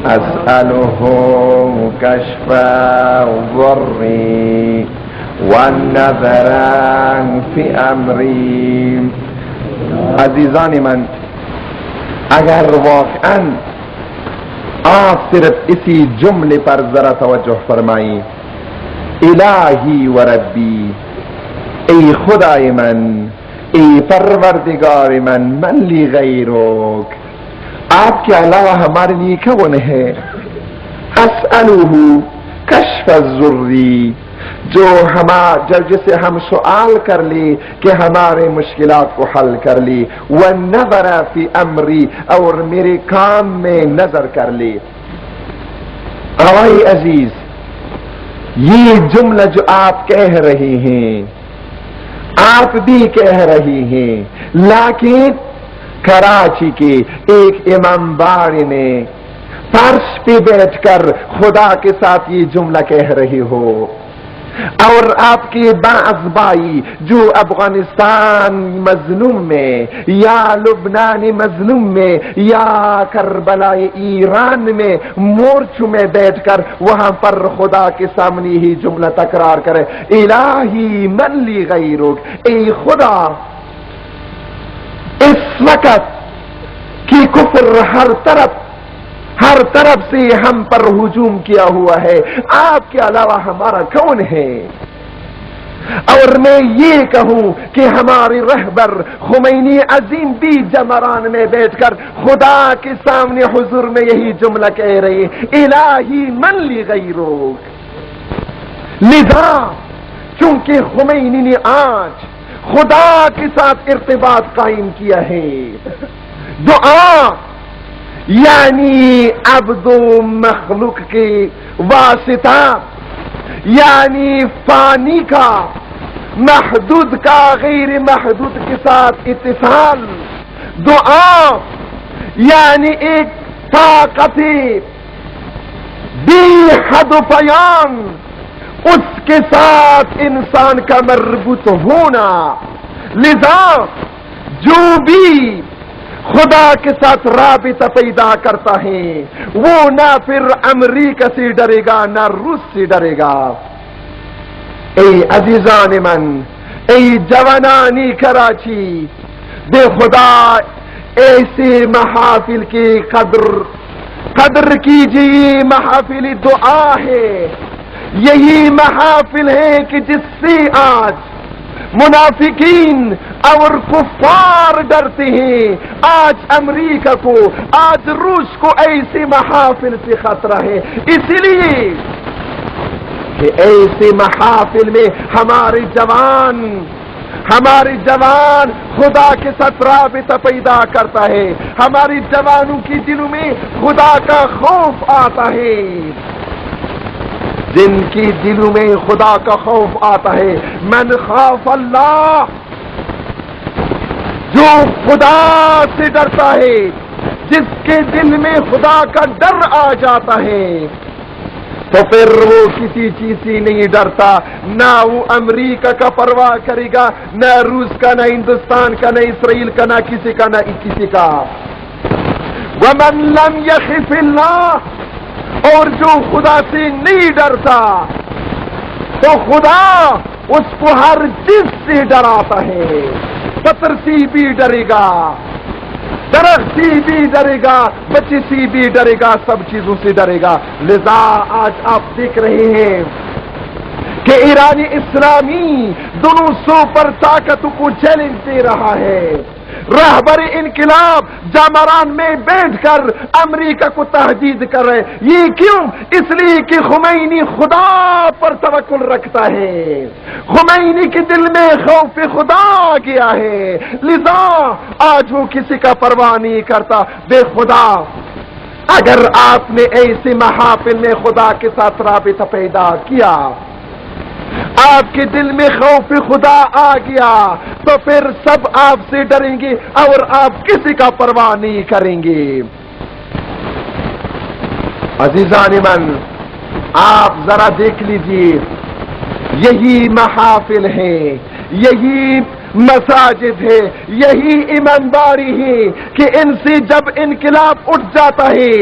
اسأله کشف ضری والنظر فی امری. عزیزان من، اگر واقعا آپ صرف اسی جملے پر ذرا توجہ فرمائیں، الہی و ربی، ای خدای من، ای پروردگار من لی غیرک، آپ کے علاوہ ہمارے لیے کون ہے؟ اسألہ کشف الضری، جسے ہم سوال کر لی کہ ہمارے مشکلات کو حل کر لی، والنظر فی امری، اور میرے کام میں نظر کر لی. آوائی عزیز، یہ جملہ جو آپ کہہ رہے ہیں، آپ بھی کہہ رہی ہیں، لیکن کراچی کے ایک امام باری نے فرش پہ بیٹھ کر خدا کے ساتھ یہ جملہ کہہ رہی ہو، اور آپ کے بعض بھائی جو افغانستان مظلوم میں یا لبنان مظلوم میں یا کربلا ایران میں مورچوں میں بیٹھ کر وہاں پر خدا کے سامنے ہی جملہ تکرار کرے، الہی من لی غیرک، اے خدا، اس وقت کی کفر ہر طرف سے ہم پر ہجوم کیا ہوا ہے، آپ کے علاوہ ہمارا کون ہے؟ اور میں یہ کہوں کہ ہمارے رہبر خمینی عظیم بھی جمران میں بیٹھ کر خدا کے سامنے حضور میں یہی جملہ کہہ رہے، الہی من لی غیرک. لذا چونکہ خمینی نے آج خدا کے ساتھ ارتباط قائم کیا ہے، دعا یعنی عبد و مخلوق کے واسطہ، یعنی فانی کا محدود کا غیر محدود کے ساتھ اتصال، دعا یعنی ایک طاقت بے حد بیان، اس کے ساتھ انسان کا مربوط ہونا. لذا جو بھی خدا کے ساتھ رابطہ پیدا کرتا ہے وہ نہ پھر امریکہ سے ڈرے گا نہ روس سے ڈرے گا. اے عزیزان من، اے جوانانی کراچی، بے خدا ایسے محافل کی قدر کیجیے. محافل دعا ہے، یہی محافل ہے کہ جس سے آج منافقین اور کفار ڈرتے ہیں. آج امریکہ کو، آج روس کو ایسے محافل سے خطرہ ہے، اس لیے کہ ایسے محافل میں ہمارے جوان خدا کے ساتھ رابطہ پیدا کرتا ہے، ہمارے جوانوں کی دلوں میں خدا کا خوف آتا ہے. جن کی دلوں میں خدا کا خوف آتا ہے، من خاف اللہ، جو خدا سے ڈرتا ہے، جس کے دل میں خدا کا ڈر آ جاتا ہے، تو پھر وہ کسی چیز سے نہیں ڈرتا، نہ وہ امریکہ کا پرواہ کرے گا، نہ روس کا، نہ ہندوستان کا، نہ اسرائیل کا، نہ کسی کا، نہ کسی کا. ومن لم یخف اللہ، اور جو خدا سے نہیں ڈرتا تو خدا اس کو ہر چیز سے ڈراتا ہے. پتھر سے بھی ڈرے گا، درخت سے بھی ڈرے گا، بچے سے بھی ڈرے گا، سب چیزوں سے ڈرے گا. لذا آج آپ دیکھ رہے ہیں کہ ایرانی اسلامی دونوں سپر طاقتوں کو چیلنج دے رہا ہے. رہبر انقلاب جامران میں بیٹھ کر امریکہ کو تہدید کر رہے. یہ کیوں؟ اس لیے کہ خمینی خدا پر توکل رکھتا ہے، خمینی کے دل میں خوف خدا آ گیا ہے. لذا آج وہ کسی کا پرواہ نہیں کرتا. بے خدا، اگر آپ نے ایسے محافل میں خدا کے ساتھ رابطہ پیدا کیا، آپ کے دل میں خوف خدا آ گیا، تو پھر سب آپ سے ڈریں گے اور آپ کسی کا پرواہ نہیں کریں گے. عزیزان من، آپ ذرا دیکھ لیجیے، یہی محافل ہے، یہی مساجد ہے، یہی ایمانداری ہے کہ ان سے جب انقلاب اٹھ جاتا ہے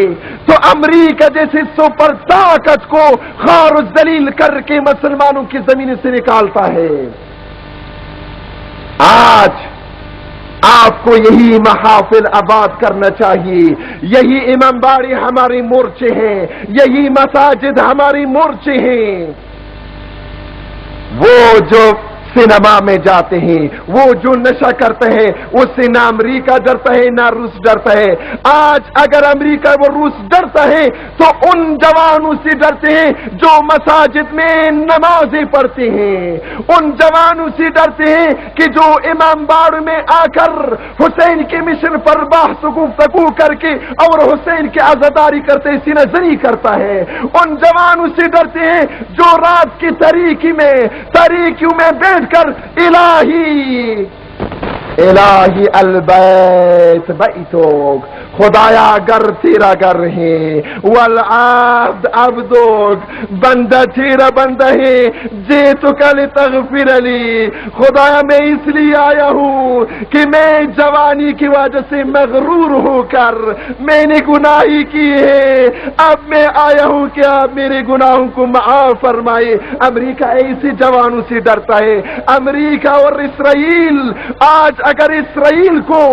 تو امریکہ جیسے سپر طاقت کو خار و ذلیل کر کے مسلمانوں کی زمین سے نکالتا ہے۔ آج آپ کو یہی محافل آباد کرنا چاہیے، یہی امام باڑی ہماری مورچے ہیں، یہی مساجد ہماری مورچے ہیں۔ وہ جو سینما میں جاتے ہیں، وہ جو نشہ کرتے ہیں، اس سے نہ امریکہ ڈرتا ہے نہ روس ڈرتا ہے۔ آج اگر امریکہ و روس ڈرتا ہے تو ان جوانوں سے ڈرتے ہیں جو مساجد میں نمازیں پڑھتے ہیں، ان جوانوں سے ڈرتے ہیں کہ جو امام باڑ میں آ کر حسین کے مشن پر بحث و گفتگو کر کے اور حسین کی عزاداری کرتے سینہ زنی کرتا ہے۔ ان جوانوں سے ڈرتے ہیں جو رات کی تاریکیوں میں بیٹھ کر الہی البیت بیتوک، خدایا گھر تیرا گھر ہے، والعبد عبدوک، بندہ تیرا بندہ ہے، جیتک لتغفر لی، خدایا میں اس لیے آیا ہوں کہ میں جوانی کی وجہ سے مغرور ہو کر میں نے گناہی کی ہے، اب میں آیا ہوں کہ آپ میرے گناہوں کو معاف فرمائے۔ امریکہ ایسے جوانوں سے ڈرتا ہے۔ امریکہ اور اسرائیل، آج اگر اسرائیل کو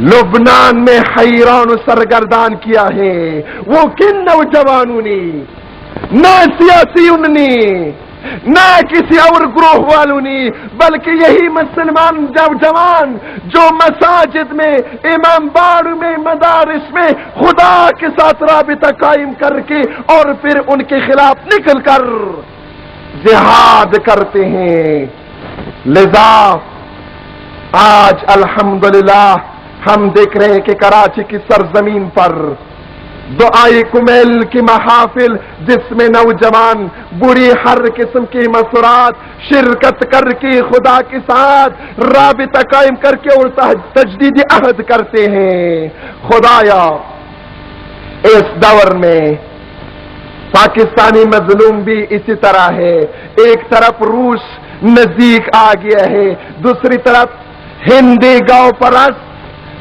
لبنان میں حیران و سرگردان کیا ہے، وہ کن نوجوانوں نے، نہ سیاسیوں نے، نہ کسی اور گروہ والوں نے، بلکہ یہی مسلمان جوان جو مساجد میں، امام باڑ میں، مدارس میں خدا کے ساتھ رابطہ قائم کر کے اور پھر ان کے خلاف نکل کر جہاد کرتے ہیں۔ لذا آج الحمدللہ ہم دیکھ رہے ہیں کہ کراچی کی سرزمین پر دعائے کمیل کی محافل، جس میں نوجوان بری ہر قسم کی مسرات شرکت کر کے خدا کے ساتھ رابطہ قائم کر کے اور تجدید عہد کرتے ہیں۔ خدایا اس دور میں پاکستانی مظلوم بھی اسی طرح ہے، ایک طرف روس نزدیک آ گیا ہے، دوسری طرف ہندی گاؤں پرست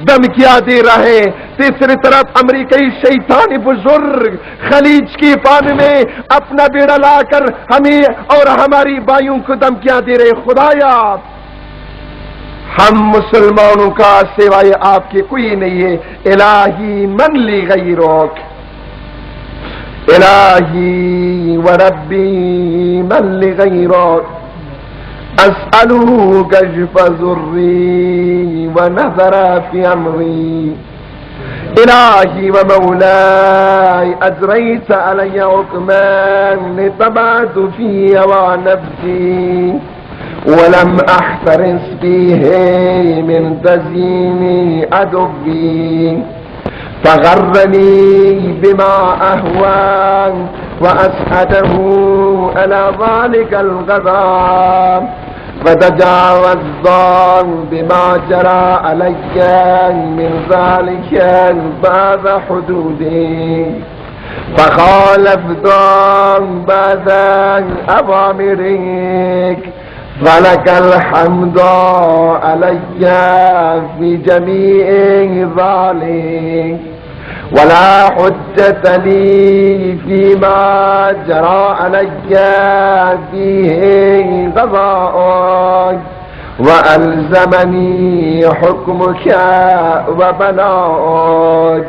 دھمکیاں دے رہے، تیسری طرف امریکی شیطانی بزرگ خلیج کی پانی میں اپنا بیڑا لا کر ہمیں اور ہماری بھائیوں کو دھمکیاں دے رہے۔ خدایا ہم مسلمانوں کا سوائے آپ کے کوئی نہیں ہے، الہی من لی غیرک، الہی و ربی من لی غیرک، اسألو کشف ضری و نظر فی امری، الہی و مولائی اجریت علی حکمان اتبعت فی ہوا نفسی ولم احترس فیہ من تزیین ادبی فغرني بما أهوى وأسعده على ذلك الغضب فتجاوزت بما جرى علي من ذلك بعد حدودي فخالفت بعد أوامرك فلك الحمد علي في جميع ذلك ولا حجة لي فيما جرى علي فيه قضاءك وألزمني حكمك وبلاءك